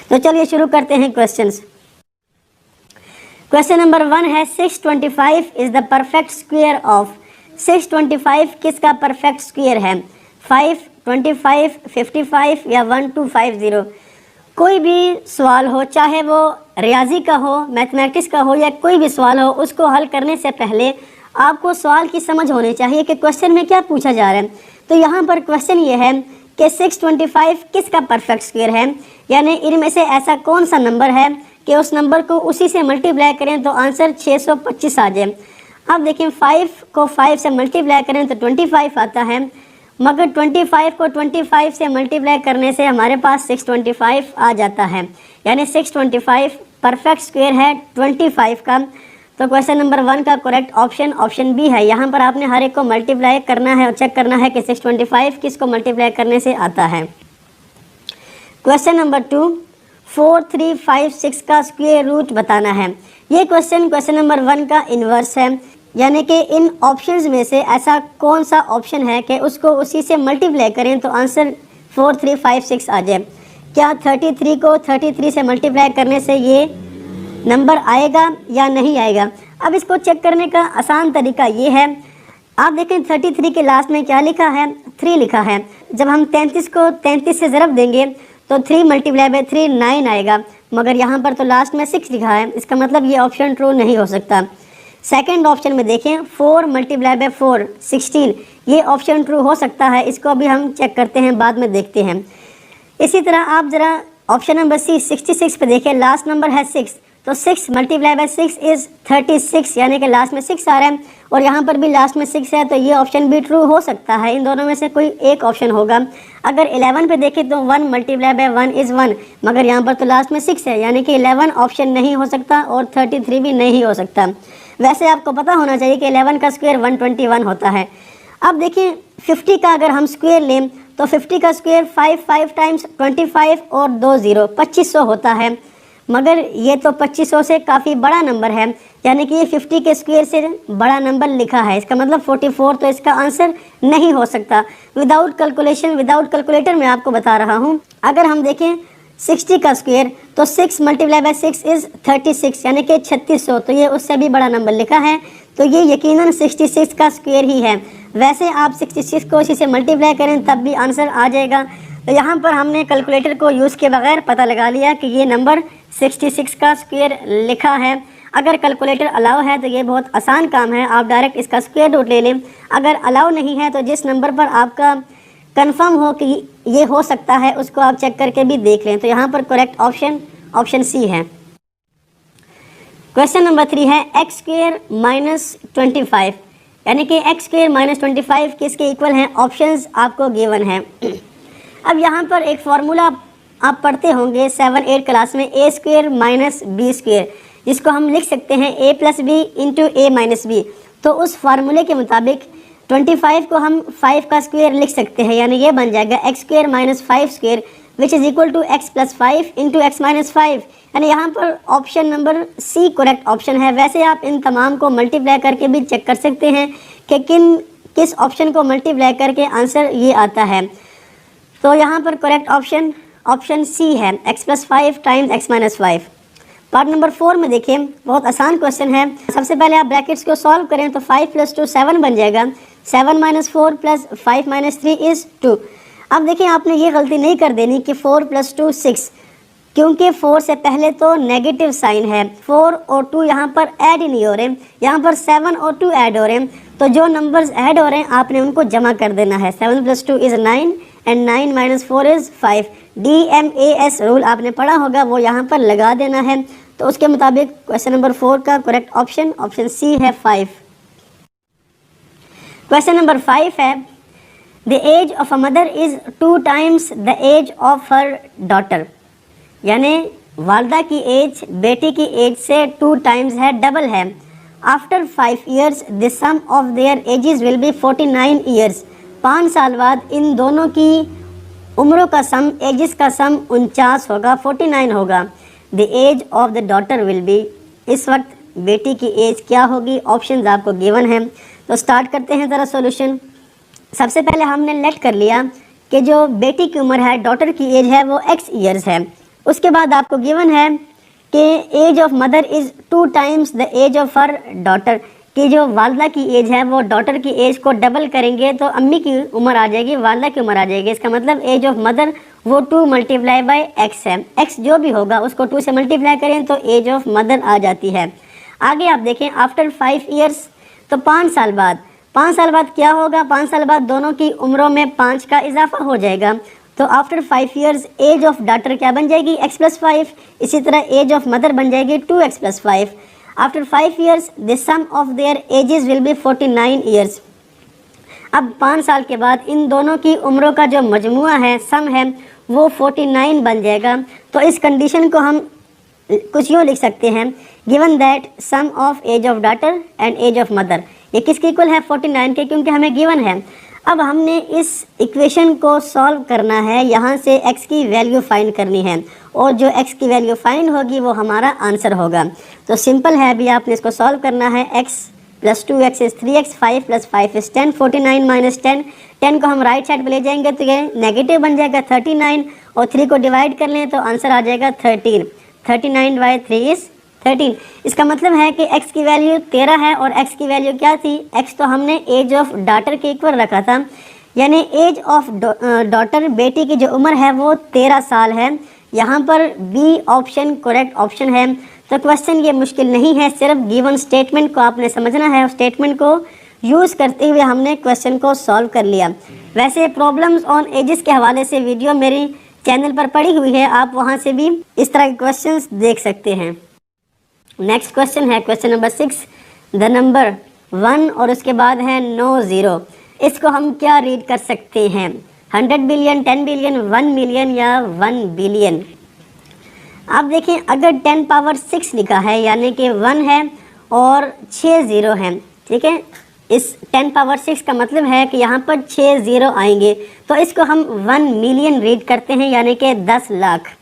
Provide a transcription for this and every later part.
तो चलिए शुरू करते हैं क्वेश्चंस। क्वेश्चन नंबर 1 है 625 is the perfect square of. 625 किसका परफेक्ट स्क्वायर है? 5, 25, 55 या 1250। कोई भी सवाल हो, चाहे वो रियाजी का हो, मैथमेटिक्स का हो या कोई भी सवाल हो, उसको हल करने से पहले आपको सवाल की समझ होनी चाहिए कि क्वेश्चन में क्या पूछा जा रहा है। तो यहाँ पर क्वेश्चन ये है कि 625 किसका परफेक्ट स्क्वायर है, यानी इनमें से ऐसा कौन सा नंबर है कि उस नंबर को उसी से मल्टीप्लाई करें तो आंसर 625 आ जाए। अब देखिए 5 को 5 से मल्टीप्लाई करें तो 25 आता है, मगर 25 को 25 से मल्टीप्लाई करने से हमारे पास 625 आ जाता है, यानी 625 परफेक्ट स्क्वायर है 25 का। तो क्वेश्चन नंबर 1 का करेक्ट ऑप्शन ऑप्शन बी है। यहाँ पर आपने हर एक को मल्टीप्लाई करना है और चेक करना है कि 625 किसको मल्टीप्लाई करने से आता है। क्वेश्चन नंबर 2 4356 का स्क्वायर रूट बताना है। ये क्वेश्चन नंबर 1 का इन्वर्स है, यानी कि इन ऑप्शंस में से ऐसा कौन सा ऑप्शन है कि उसको उसी से मल्टीप्लाई करें तो आंसर 4356 आ जाए। क्या 33 को 33 से मल्टीप्लाई करने से ये नंबर आएगा या नहीं आएगा? अब इसको चेक करने का आसान तरीका ये है, आप देखें 33 के लास्ट में क्या लिखा है? 3 लिखा है। जब हम 33 को 33 से ज़रब देंगे तो 3 मल्टीप्लाई बाय 3 9 आएगा, मगर यहाँ पर तो लास्ट में 6 लिखा है, इसका मतलब ये ऑप्शन ट्रू नहीं हो सकता। सेकंड ऑप्शन में देखें 4 मल्टीप्लाई बाय 4 16, ये ऑप्शन ट्रू हो सकता है, इसको अभी हम चेक करते हैं, बाद में देखते हैं। इसी तरह आप ज़रा ऑप्शन नंबर सी 66 पे देखें, लास्ट नंबर है 6, तो 6 मल्टीप्लाई बाय 6 इज़ 36, यानी कि लास्ट में 6 आ रहा है और यहाँ पर भी लास्ट में 6 है, तो ये ऑप्शन भी ट्रू हो सकता है। इन दोनों में से कोई एक ऑप्शन होगा। अगर 11 पे देखें तो 1 मल्टीप्लाई बाय 1 इज़ 1, मगर यहाँ पर तो लास्ट में 6 है, यानी कि 11 ऑप्शन नहीं हो सकता और 33 भी नहीं हो सकता। वैसे आपको पता होना चाहिए कि 11 का स्क्वायर 121 होता है। अब देखिए 50 का अगर हम स्क्वायर लें तो 50 का स्क्वायर 5 टाइम्स 25 और 2 0 2500 होता है, मगर ये तो 2500 से काफ़ी बड़ा नंबर है, यानी कि ये 50 के स्क्वायर से बड़ा नंबर लिखा है, इसका मतलब 44, तो इसका आंसर नहीं हो सकता। विदाउट कैलकुलेशन, विदाउट कैलकुलेटर मैं आपको बता रहा हूँ। अगर हम देखें 60 का स्क्वायर तो 6 मल्टीप्लाई बाय 6 इज़ 36, यानी कि 3600, तो ये उससे भी बड़ा नंबर लिखा है, तो ये यकीनन 66 का स्क्वायर ही है। वैसे आप 66 को इसी से मल्टीप्लाई करें तब भी आंसर आ जाएगा। तो यहाँ पर हमने कैलकुलेटर को यूज़ के बगैर पता लगा लिया कि ये नंबर 66 का स्क्वायर लिखा है। अगर कैलकुलेटर अलाउ है तो ये बहुत आसान काम है, आप डायरेक्ट इसका स्क्वायर रूट ले लें। अगर अलाउ नहीं है तो जिस नंबर पर आपका कंफर्म हो कि ये हो सकता है उसको आप चेक करके भी देख लें। तो यहाँ पर करेक्ट ऑप्शन ऑप्शन सी है। क्वेश्चन नंबर 3 है एक्स स्क्वायर माइनस 25, यानी कि एक्स स्क्वायर माइनस 25 किसके इक्वल हैं? ऑप्शंस आपको गिवन है। अब यहाँ पर एक फार्मूला आप पढ़ते होंगे 7-8 क्लास में, A square minus B square, जिसको हम लिख सकते हैं a plus B into A minus B. तो उस फार्मूले के मुताबिक 25 को हम 5 का स्क्वायर लिख सकते हैं, यानी ये बन जाएगा x square minus 5 square which is equal to x plus 5 into x minus 5, यानी यहाँ पर option number C correct option है। वैसे आप इन तमाम को मल्टीप्लाई करके भी चेक कर सकते हैं कि किस ऑप्शन को मल्टीप्लाई करके आंसर ये आता है। तो यहाँ पर करेक्ट ऑप्शन ऑप्शन सी है, x plus 5 times x minus 5। Part number 4 में देखिए, बहुत आसान क्वेश्चन है। सबसे पहले आप ब्रैकेट्स को सॉल्व करें तो 5 + 2 7 बन जाएगा, 7 - 4 + 5 - 3 इज़ 2। अब देखिए आपने ये गलती नहीं कर देनी कि 4 + 2 6, क्योंकि 4 से पहले तो नेगेटिव साइन है, 4 और 2 यहाँ पर ऐड ही नहीं हो रहे, यहाँ पर 7 और 2 ऐड हो रहे हैं, तो जो नंबर्स ऐड हो रहे हैं आपने उनको जमा कर देना है। 7 + 2 is 9 and 9 - 4 is 5। DMAS rule आपने पढ़ा होगा, वो यहाँ पर लगा देना है। तो उसके मुताबिक क्वेश्चन नंबर 4 का करेक्ट ऑप्शन ऑप्शन सी है 5। क्वेश्चन नंबर 5 है the age of a mother is 2 times the age of her daughter, यानी वालदा की एज बेटी की एज से 2 टाइम्स है, डबल है। After 5 years the sum of their ages will be 49 years। 5 साल बाद इन दोनों की उम्रों का सम, एजेस का सम 49 होगा, 49 होगा। The age of the daughter will be, इस वक्त बेटी की एज क्या होगी? ऑप्शंस आपको गिवन हैं। तो स्टार्ट करते हैं ज़रा सॉल्यूशन। सबसे पहले हमने लेट कर लिया कि जो बेटी की उम्र है, डॉटर की एज है, वो x ईयर्स है। उसके बाद आपको गिवन है कि age of mother is 2 times the age of her daughter, कि जो वालदा की एज है वो डॉटर की एज को डबल करेंगे तो अम्मी की उम्र आ जाएगी, वालदा की उम्र आ जाएगी। इसका मतलब एज ऑफ मदर वो 2 मल्टीप्लाई बाय एक्स है, एक्स जो भी होगा उसको 2 से मल्टीप्लाई करें तो एज ऑफ मदर आ जाती है। आगे आप देखें आफ्टर 5 ईयर्स, तो 5 साल बाद, 5 साल बाद क्या होगा, 5 साल बाद दोनों की उम्रों में 5 का इजाफा हो जाएगा। तो after 5 years age of daughter क्या बन जाएगी, x+5। इसी तरह एज ऑफ मदर बन जाएगी 2x+5। After 5 years the sum of their ages will be 49 years. अब 5 साल के बाद इन दोनों की उम्रों का जो मजमुआ है, सम है, वो 49 बन जाएगा। तो इस कंडीशन को हम कुछ यूँ लिख सकते हैं, given that sum of age of daughter and age of mother, ये किसके इक्वल है, 49 के, क्योंकि हमें गिवन है। अब हमने इस इक्वेशन को सॉल्व करना है, यहाँ से x की वैल्यू फाइंड करनी है और जो x की वैल्यू फाइंड होगी वो हमारा आंसर होगा। तो सिंपल है, अभी आपने इसको सॉल्व करना है। x + 2x is 3x, 5 + 5 is 10, 49 - 10, 10 को हम राइट साइड पे ले जाएंगे तो ये नेगेटिव बन जाएगा 39 और 3 को डिवाइड कर लें तो आंसर आ जाएगा 13। 39/3 इज़ 13। इसका मतलब है कि x की वैल्यू 13 है और x की वैल्यू क्या थी, x तो हमने एज ऑफ डॉटर के इक्वल रखा था, यानी एज ऑफ डॉटर, बेटी की जो उम्र है वो 13 साल है। यहाँ पर बी ऑप्शन करेक्ट ऑप्शन है। तो क्वेश्चन ये मुश्किल नहीं है, सिर्फ गिवन स्टेटमेंट को आपने समझना है और स्टेटमेंट को यूज़ करते हुए हमने क्वेश्चन को सॉल्व कर लिया। वैसे प्रॉब्लम्स ऑन एजेस के हवाले से वीडियो मेरी चैनल पर पड़ी हुई है, आप वहाँ से भी इस तरह के क्वेश्चंस देख सकते हैं। नेक्स्ट क्वेश्चन है क्वेश्चन नंबर 6, द नंबर 1 और उसके बाद है नो ज़ीरो। इसको हम क्या रीड कर सकते हैं, 100 बिलियन, 10 बिलियन, 1 मिलियन या 1 बिलियन। आप देखें अगर 10 पावर 6 लिखा है यानी कि 1 है और 6 ज़ीरो हैं, ठीक है, इस 10 पावर 6 का मतलब है कि यहाँ पर 6 ज़ीरो आएंगे, तो इसको हम 1 मिलियन रीड करते हैं यानी कि 10 लाख।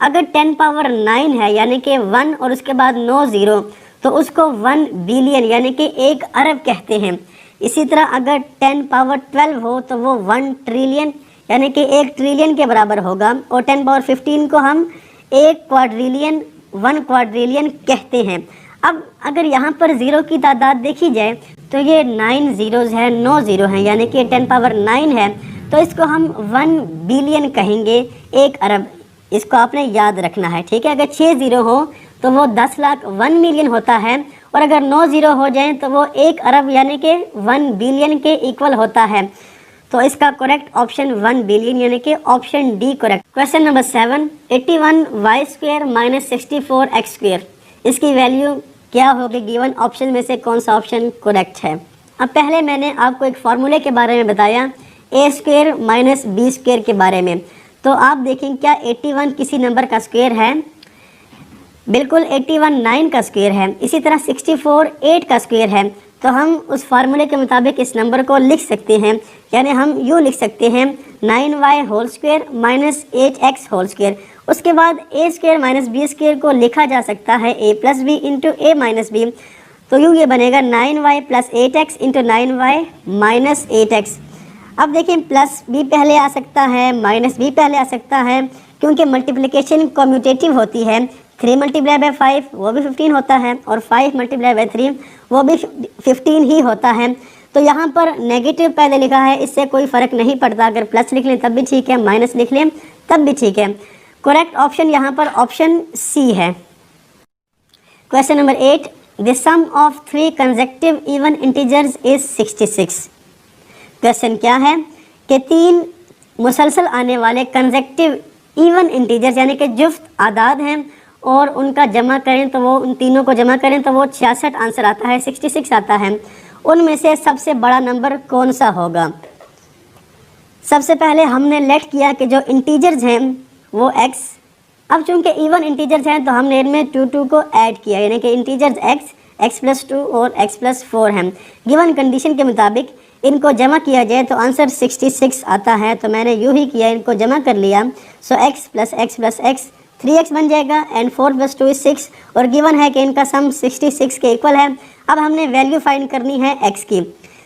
अगर 10 पावर 9 है यानी कि 1 और उसके बाद 9 ज़ीरो, तो उसको 1 बिलियन यानी कि 1 अरब कहते हैं। इसी तरह अगर 10 पावर 12 हो तो वो 1 ट्रिलियन यानी कि 1 ट्रिलियन के बराबर होगा और 10 पावर 15 को हम 1 क्वाड्रिलियन, 1 क्वाड्रिलियन कहते हैं। अब अगर यहाँ पर ज़ीरो की तादाद देखी जाए तो ये 9 ज़ीरोज़ है, 9 ज़ीरो हैं यानी कि 10 पावर 9 है, तो इसको हम 1 बिलियन कहेंगे, 1 अरब। इसको आपने याद रखना है, ठीक है। अगर 6 ज़ीरो हो तो वो 10 लाख 1 मिलियन होता है और अगर 9 ज़ीरो हो जाएं तो वो 1 अरब यानी कि 1 बिलियन के इक्वल होता है। तो इसका करेक्ट ऑप्शन 1 बिलियन यानी कि option D correct. Question number 7, 81y² - 64x², इसकी वैल्यू क्या होगी, गिवन ऑप्शन में से कौन सा ऑप्शन करेक्ट है। अब पहले मैंने आपको एक फार्मूले के बारे में बताया, a² - b² के बारे में। तो आप देखें क्या 81 किसी नंबर का स्क्वायर है, बिल्कुल 81 9 का स्क्वायर है। इसी तरह 64 8 का स्क्वायर है। तो हम उस फार्मूले के मुताबिक इस नंबर को लिख सकते हैं, यानी हम यूँ लिख सकते हैं 9y² - 8x²। उसके बाद a² - b² को लिखा जा सकता है a + b × a - b। तो यूँ ये बनेगा 9y + 8x × 9y - 8x। अब देखें प्लस b पहले आ सकता है, माइनस b पहले आ सकता है, क्योंकि मल्टीप्लिकेशन कम्यूटेटिव होती है। 3 × 5 वो भी 15 होता है और 5 × 3 वो भी 15 ही होता है। तो यहाँ पर नेगेटिव पहले लिखा है, इससे कोई फ़र्क नहीं पड़ता, अगर प्लस लिख लें तब भी ठीक है, माइनस लिख लें तब भी ठीक है। करेक्ट ऑप्शन यहाँ पर ऑप्शन सी है। Question number 8, the sum of 3 consecutive even integers is 66। Question क्या है कि 3 मुसलसल आने वाले कंसेक्यूटिव इवन इंटीजर्स यानी कि जुफ्त आदाद हैं और उनका जमा करें तो वो, उन तीनों को जमा करें तो वो 66 आंसर आता है, 66 आता है। उनमें से सबसे बड़ा नंबर कौन सा होगा। सबसे पहले हमने लेट किया कि जो इंटीजर्स हैं वो x, अब चूंकि इवन इंटीजर्स हैं तो हमने इनमें 2 को ऐड किया, यानी कि इंटीजर्स x + 2 और x + 4 हैं। गिवन कंडीशन के मुताबिक इनको जमा किया जाए तो आंसर 66 आता है। तो मैंने यूँ ही किया, इनको जमा कर लिया। सो x + x + x 3x बन जाएगा एंड 4 + 2 = 6 और गिवन है कि इनका सम 66 के इक्वल है। अब हमने वैल्यू फाइंड करनी है x की।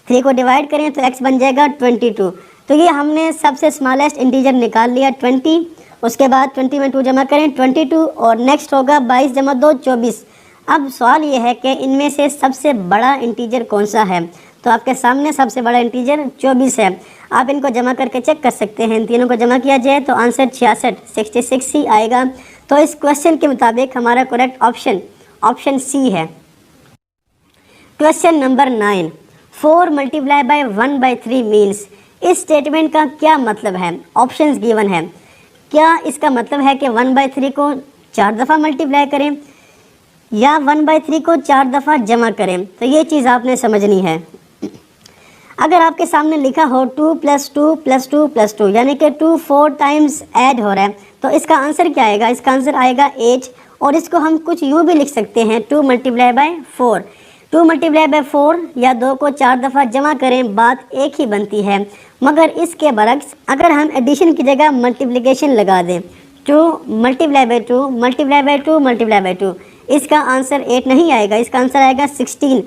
3 को डिवाइड करें तो x बन जाएगा 22। तो ये हमने सबसे स्मॉलेस्ट इंटीजर निकाल लिया 20 उसके बाद 20 में 2 जमा करें 22 और नेक्स्ट होगा 22 जमा 2 24। अब सवाल ये है कि इनमें से सबसे बड़ा इंटीजर कौन सा है। तो आपके सामने सबसे बड़ा इंटीजर 24 है। आप इनको जमा करके चेक कर सकते हैं। इन तीनों को जमा किया जाए तो आंसर 66 ही आएगा। तो इस क्वेश्चन के मुताबिक हमारा करेक्ट ऑप्शन सी है। Question number 9, 4 multiply by 1/3 means. इस स्टेटमेंट का क्या मतलब है। ऑप्शंस गिवन है। क्या इसका मतलब है कि 1/3 को 4 दफ़ा मल्टीप्लाई करें या 1/3 को 4 दफ़ा जमा करें। तो ये चीज़ आपने समझनी है। अगर आपके सामने लिखा हो 2 + 2 + 2 + 2 यानी कि 2 4 टाइम्स ऐड हो रहा है, तो इसका आंसर क्या आएगा। इसका आंसर आएगा 8। और इसको हम कुछ यूँ भी लिख सकते हैं 2 मल्टीप्लाई बाय 4। 2 मल्टीप्लाई बाय 4 या 2 को 4 दफ़ा जमा करें, बात एक ही बनती है। मगर इसके बरक्स अगर हम एडिशन की जगह मल्टीप्लिकेशन लगा दें 2 multiply by 2 multiply by 2 multiply by 2, इसका आंसर 8 नहीं आएगा, इसका आंसर आएगा 16।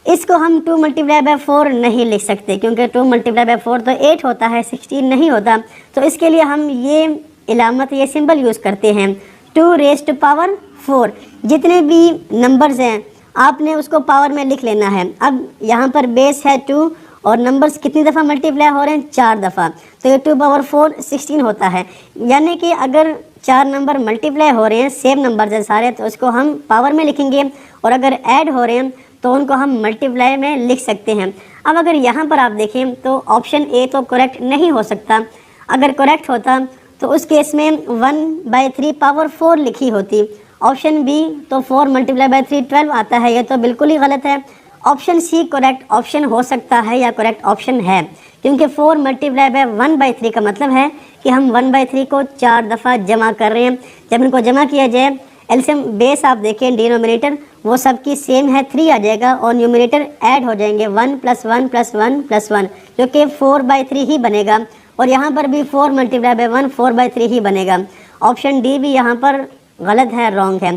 इसको हम 2 मल्टीप्लाई बाय 4 नहीं लिख सकते क्योंकि 2 मल्टीप्लाई बाय 4 तो 8 होता है, 16 नहीं होता। तो इसके लिए हम ये इलामत, ये सिंबल यूज़ करते हैं 2⁻⁴। जितने भी नंबर्स हैं आपने उसको पावर में लिख लेना है। अब यहाँ पर बेस है 2 और नंबर्स कितनी दफ़ा मल्टीप्लाई हो रहे हैं, 4 दफ़ा। तो ये 2⁴ 16 होता है। यानी कि अगर 4 नंबर मल्टीप्लाई हो रहे हैं, सेम नंबर हैं सारे, तो उसको हम पावर में लिखेंगे। और अगर ऐड हो रहे हैं तो उनको हम मल्टीप्लाई में लिख सकते हैं। अब अगर यहाँ पर आप देखें तो ऑप्शन ए तो करेक्ट नहीं हो सकता। अगर करेक्ट होता तो उस केस में 1/3 पावर 4 लिखी होती। ऑप्शन बी तो 4 मल्टीप्लाई बाय 3 12 आता है, ये तो बिल्कुल ही गलत है। ऑप्शन सी करेक्ट ऑप्शन हो सकता है या करेक्ट ऑप्शन है, क्योंकि 4 मल्टीप्लाई बाय 1/3 का मतलब है कि हम 1/3 को 4 दफ़ा जमा कर रहे हैं। जब इनको जमा किया जाए, एलसीएम बेस आप देखें, डिनोमिनेटर वो सबकी सेम है 3 आ जाएगा और न्यूमिनेटर ऐड हो जाएंगे 1 + 1 + 1 + 1 जो कि 4/3 ही बनेगा। और यहाँ पर भी 4 मल्टीप्लाई बाय 1 4/3 ही बनेगा। ऑप्शन डी भी यहाँ पर गलत है, रॉन्ग है।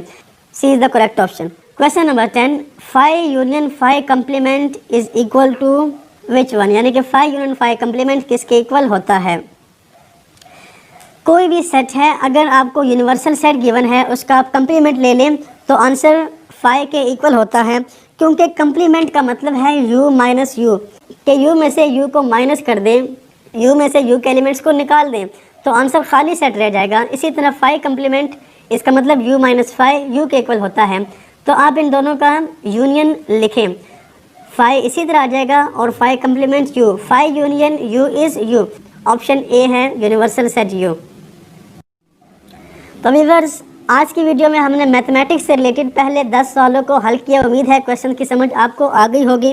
C is the correct option. Question number 10, 5 union 5 complement is equal to which one. यानी कि 5 यूनियन 5 कम्प्लीमेंट किसके इक्वल होता है। कोई भी सेट है, अगर आपको यूनिवर्सल सेट गिवन है, उसका आप कम्प्लीमेंट ले लें तो आंसर 5 के इक्वल होता है। क्योंकि कम्प्लीमेंट का मतलब है u माइनस u, कि u में से u को माइनस कर दें, u में से u के एलिमेंट्स को निकाल दें तो आंसर खाली सेट रह जाएगा। इसी तरह 5 कम्प्लीमेंट, इसका मतलब u - 5 u के इक्वल होता है। तो आप इन दोनों का यूनियन लिखें, 5 इसी तरह आ जाएगा और 5 complement u, 5 union u is u। Option A है यूनिवर्सल सेट u। तो व्यूअर्स, आज की वीडियो में हमने मैथमेटिक्स से रिलेटेड पहले 10 सवालों को हल किया। उम्मीद है क्वेश्चन की समझ आपको आ गई होगी।